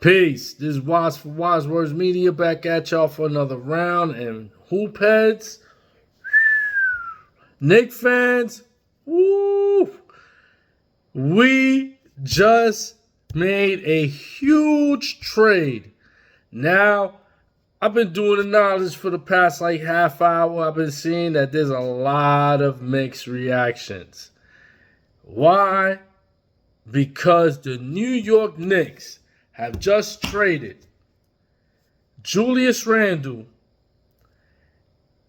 Peace. This is Wise for Wise Words Media back at y'all for another round. And hoop heads, Knicks fans, woo! We just made a huge trade. Now, I've been doing analysis for the past half hour. I've been seeing that there's a lot of mixed reactions. Why? Because the New York Knicks have just traded Julius Randle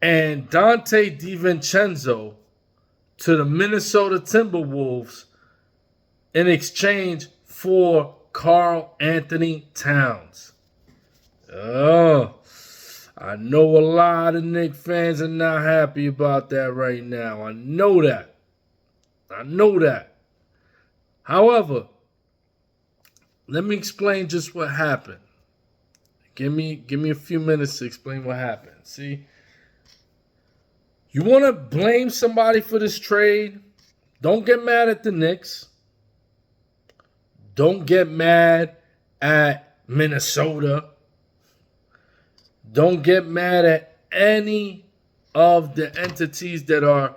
and Dante Divincenzo to the Minnesota Timberwolves in exchange for Karl Anthony Towns. Oh, I know a lot of Knicks fans are not happy about that right now. I know that. However, let me explain just what happened. Give me a few minutes to explain what happened. See, you want to blame somebody for this trade? Don't get mad at the Knicks. Don't get mad at Minnesota. Don't get mad at any of the entities that are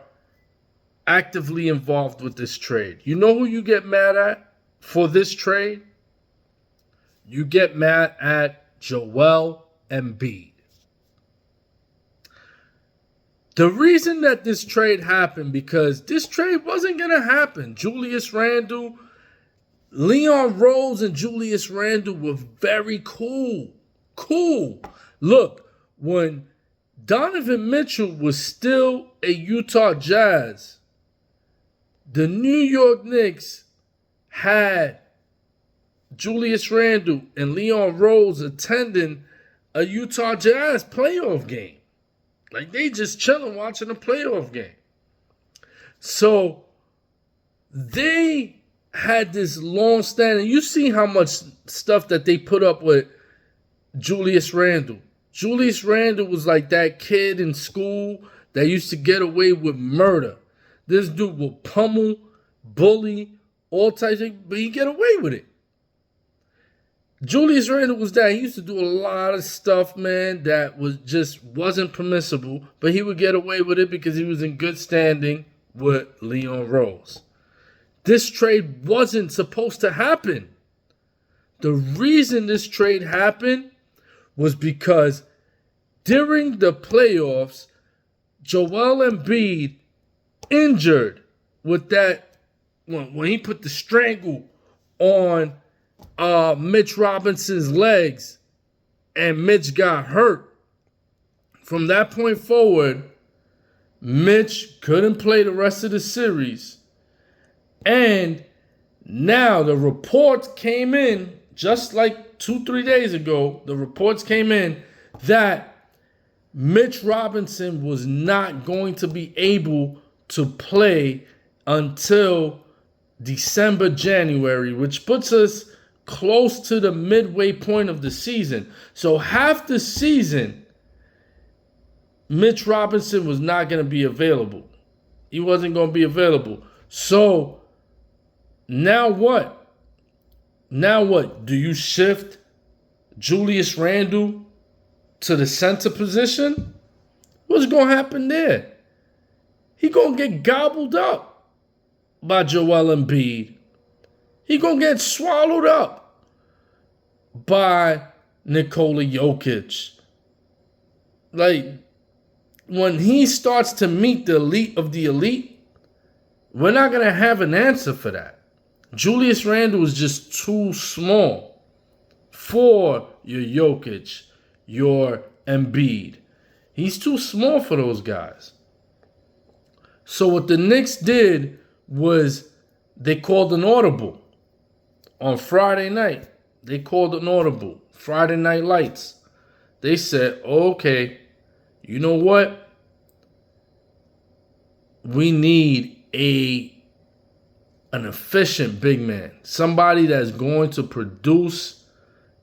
actively involved with this trade. You know who you get mad at for this trade? You get mad at Joel Embiid. The reason that this trade happened, because this trade wasn't going to happen. Julius Randle, Leon Rose and Julius Randle were very cool. Look, when Donovan Mitchell was still a Utah Jazz, the New York Knicks had Julius Randle and Leon Rose attending a Utah Jazz playoff game. Like, they just chilling watching a playoff game. So they had this long standing. You see how much stuff that they put up with Julius Randle. Julius Randle was like that kid in school that used to get away with murder. This dude will pummel, bully, all types of, but he get away with it. Julius Randle was that. He used to do a lot of stuff, man, that wasn't permissible, but he would get away with it because he was in good standing with Leon Rose. This trade wasn't supposed to happen. The reason this trade happened was because during the playoffs, Joel Embiid injured with that when he put the strangle on Mitch Robinson's legs and Mitch got hurt. From that point forward, Mitch couldn't play the rest of the series. And now the reports came in just like 2-3 days ago. The reports came in that Mitch Robinson was not going to be able to play until December, January, which puts us close to the midway point of the season. So half the season, Mitch Robinson was not going to be available. He wasn't going to be available. So now what? Do you shift Julius Randle to the center position? What's going to happen there? He going to get gobbled up by Joel Embiid. He going to get swallowed up by Nikola Jokic. Like, when he starts to meet the elite of the elite, we're not going to have an answer for that. Julius Randle is just too small for your Jokic, your Embiid. He's too small for those guys. So what the Knicks did was they called an audible on Friday night. They called an audible. Friday Night Lights. They said, okay, you know what? We need an efficient big man. Somebody that's going to produce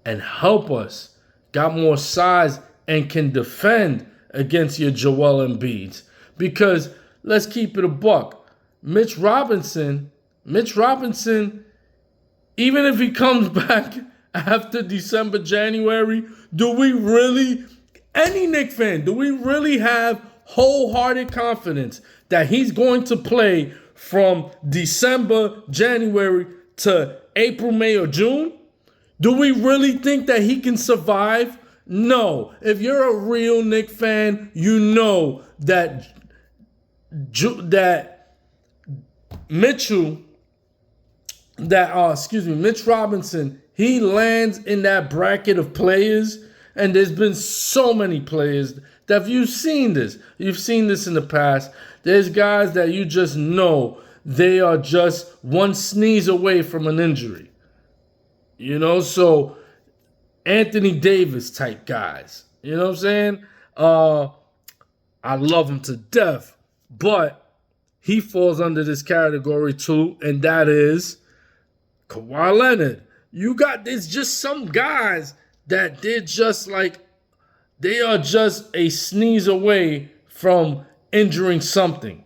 and help us. Got more size and can defend against your Joel Embiids. Because let's keep it a buck. Mitch Robinson, even if he comes back after December, January? Do we really, any Knicks fan, do we really have wholehearted confidence that he's going to play from December, January to April, May, or June? Do we really think that he can survive? No. If you're a real Knicks fan, you know that Mitch Robinson, he lands in that bracket of players, and there's been so many players that you've seen this in the past. There's guys that you just know they are just one sneeze away from an injury. You know, so Anthony Davis type guys. You know what I'm saying? I love him to death, but he falls under this category too, and that is Kawhi Leonard. There's just some guys that they are just a sneeze away from injuring something.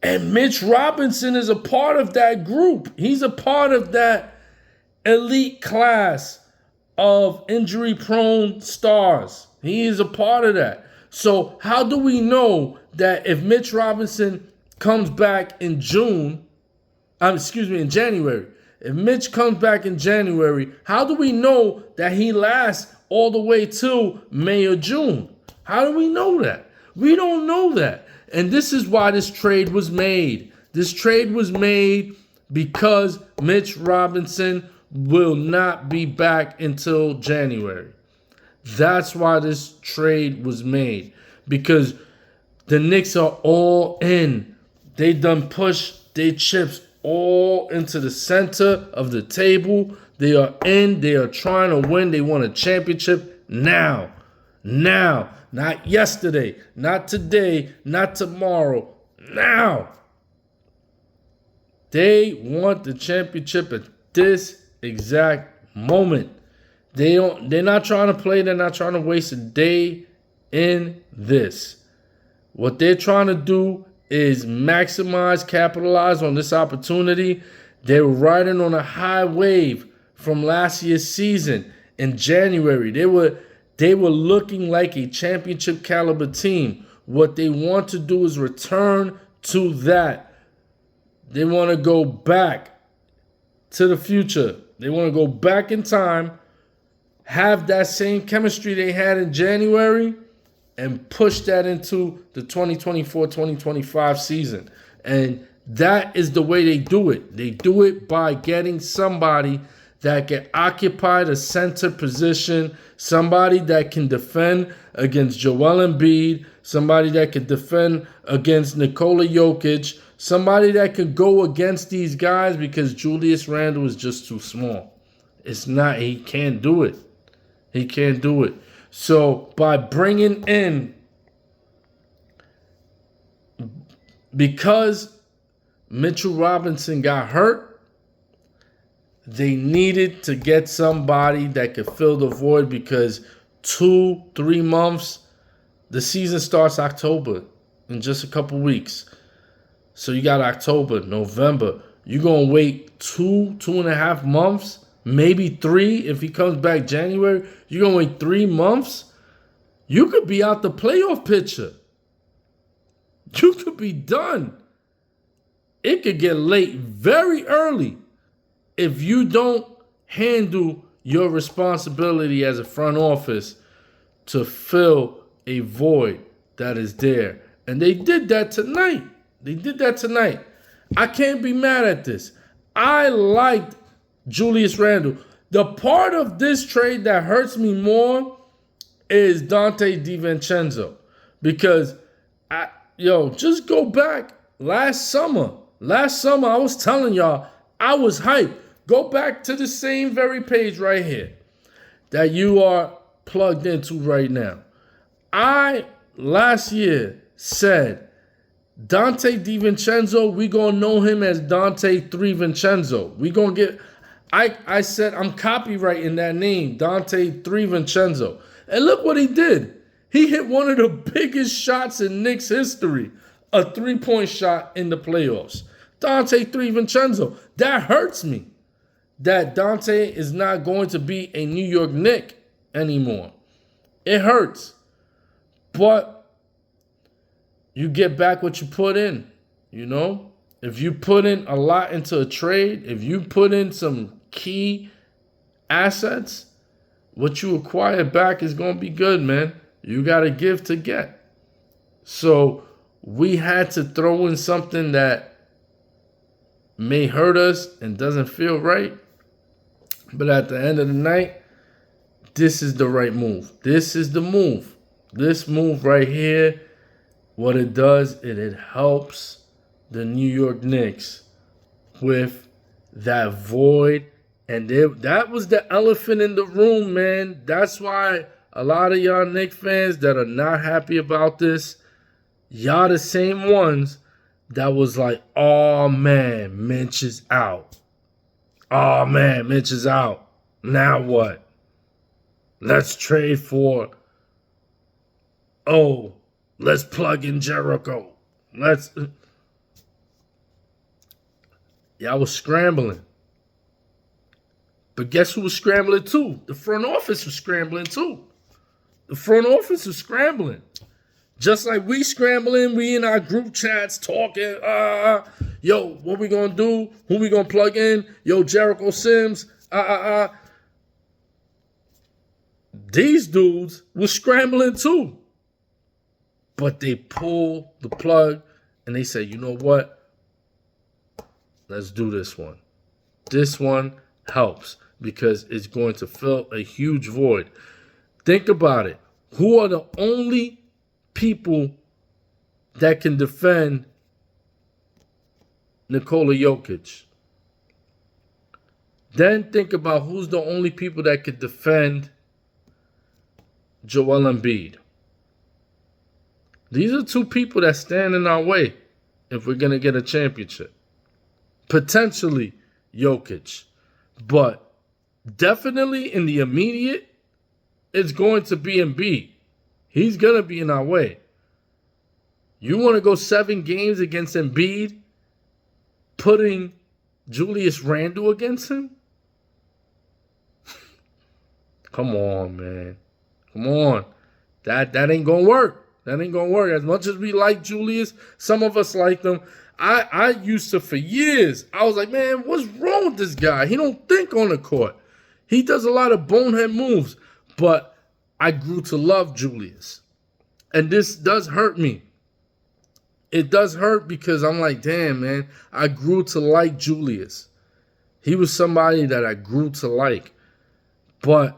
And Mitch Robinson is a part of that group. He's a part of that elite class of injury-prone stars. He is a part of that. So how do we know that if Mitch Robinson comes back in January, if Mitch comes back in January, how do we know that he lasts all the way till May or June? How do we know that? We don't know that. And this is why this trade was made. This trade was made because Mitch Robinson will not be back until January. That's why this trade was made. Because the Knicks are all in. They done pushed their chips all into the center of the table. They are in. They are trying to win. They want a championship now. Now. Not yesterday. Not today. Not tomorrow. Now. They want the championship at this exact moment. They're not trying to play. They're not trying to waste a day in this. What they're trying to do is maximize, capitalize on this opportunity. They were riding on a high wave from last year's season in January. They were looking like a championship caliber team. What they want to do is return to that. They want to go back to the future. They want to go back in time, have that same chemistry they had in January, and push that into the 2024-2025 season. And that is the way they do it. They do it by getting somebody that can occupy the center position, somebody that can defend against Joel Embiid, somebody that can defend against Nikola Jokic, somebody that could go against these guys because Julius Randle is just too small. He can't do it. He can't do it. So by bringing in, because Mitchell Robinson got hurt, they needed to get somebody that could fill the void because 2-3 months, the season starts October in just a couple weeks. So you got October, November. You're going to wait 2.5 months, maybe 3 if he comes back January. You're going to wait 3 months. You could be out the playoff picture. You could be done. It could get late very early if you don't handle your responsibility as a front office to fill a void that is there. And they did that tonight. I can't be mad at this. I liked Julius Randle. The part of this trade that hurts me more is Dante Divincenzo. Because, just go back last summer. Last summer, I was telling y'all, I was hyped. Go back to the same very page right here that you are plugged into right now. I, last year, said, Dante Divincenzo, we going to know him as Dante Divincenzo. We going to get... I said I'm copywriting that name, Dante Divincenzo. And look what he did. He hit one of the biggest shots in Knicks history, a 3-point shot in the playoffs. Dante Divincenzo. That hurts me. that Dante is not going to be a New York Knick anymore. It hurts. But you get back what you put in, you know? If you put in a lot into a trade, if you put in some key assets, what you acquire back is going to be good, man. You got to give to get. So we had to throw in something that may hurt us and doesn't feel right. But at the end of the night, this is the right move. This is the move. This move right here, what it does, it helps the New York Knicks with that void. And that was the elephant in the room, man. That's why a lot of y'all Knicks fans that are not happy about this, y'all the same ones that was like, oh man, Mitch is out. Oh man, Mitch is out. Now what? Let's trade for, let's plug in Jericho. Y'all was scrambling. But guess who was scrambling too? The front office was scrambling too. The front office was scrambling. Just like we scrambling, we in our group chats talking, yo, what we gonna do? Who we gonna plug in? Yo, Jericho Sims, These dudes were scrambling too. But they pulled the plug and they said, you know what? Let's do this one. This one helps because it's going to fill a huge void. Think about it. Who are the only people that can defend Nikola Jokic? Then think about who's the only people that could defend Joel Embiid. These are two people that stand in our way if we're going to get a championship. Potentially Jokic. But definitely in the immediate, it's going to be Embiid. He's going to be in our way. You want to go 7 games against Embiid, putting Julius Randle against him? Come on, man. Come on. That ain't going to work. That ain't going to work. As much as we like Julius, some of us like them. I used to, for years, I was like, man, what's wrong with this guy? He don't think on the court. He does a lot of bonehead moves. But I grew to love Julius. And this does hurt me. It does hurt because I'm like, damn, man, I grew to like Julius. He was somebody that I grew to like. But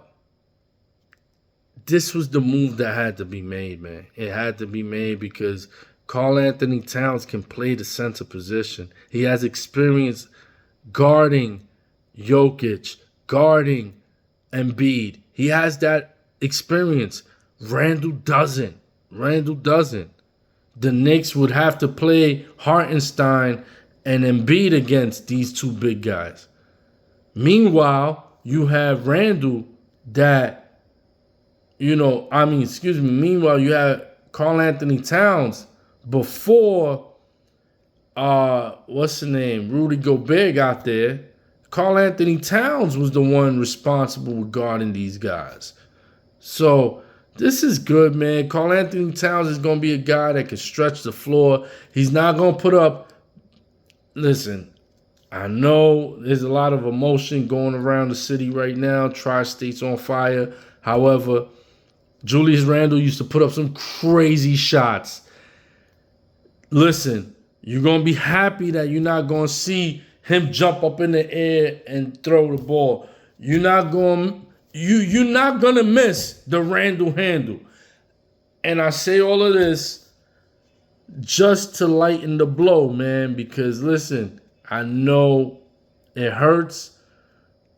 this was the move that had to be made, man. It had to be made because Karl Anthony Towns can play the center position. He has experience guarding Jokic, guarding Embiid. He has that experience. Randle doesn't. The Knicks would have to play Hartenstein and Embiid against these two big guys. Meanwhile, you have Randle that, meanwhile, you have Karl Anthony Towns before, Rudy Gobert got there. Karl Anthony Towns was the one responsible with guarding these guys. So this is good, man. Karl Anthony Towns is going to be a guy that can stretch the floor. He's not going to put up. Listen, I know there's a lot of emotion going around the city right now. Tri-State's on fire. However, Julius Randle used to put up some crazy shots. Listen, you're going to be happy that you're not going to see him jump up in the air and throw the ball. You're not going to miss the Randle handle. And I say all of this just to lighten the blow, man, because listen, I know it hurts,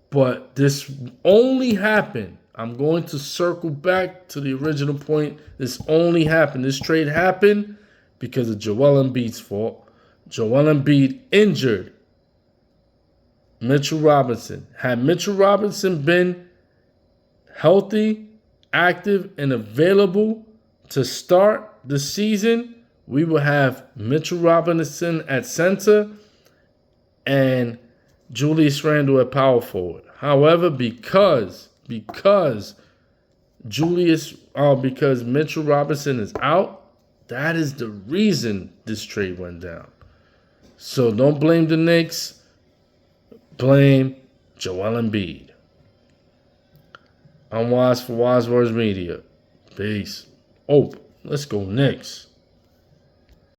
but this only happened. I'm going to circle back to the original point. This only happened. This trade happened because of Joel Embiid's fault. Joel Embiid injured Mitchell Robinson. Had Mitchell Robinson been healthy, active, and available to start the season, we will have Mitchell Robinson at center and Julius Randle at power forward. However, because Mitchell Robinson is out, that is the reason this trade went down. So don't blame the Knicks. Blame Joel Embiid. I'm Wise for Wise Words Media. Peace. Oh, let's go Knicks.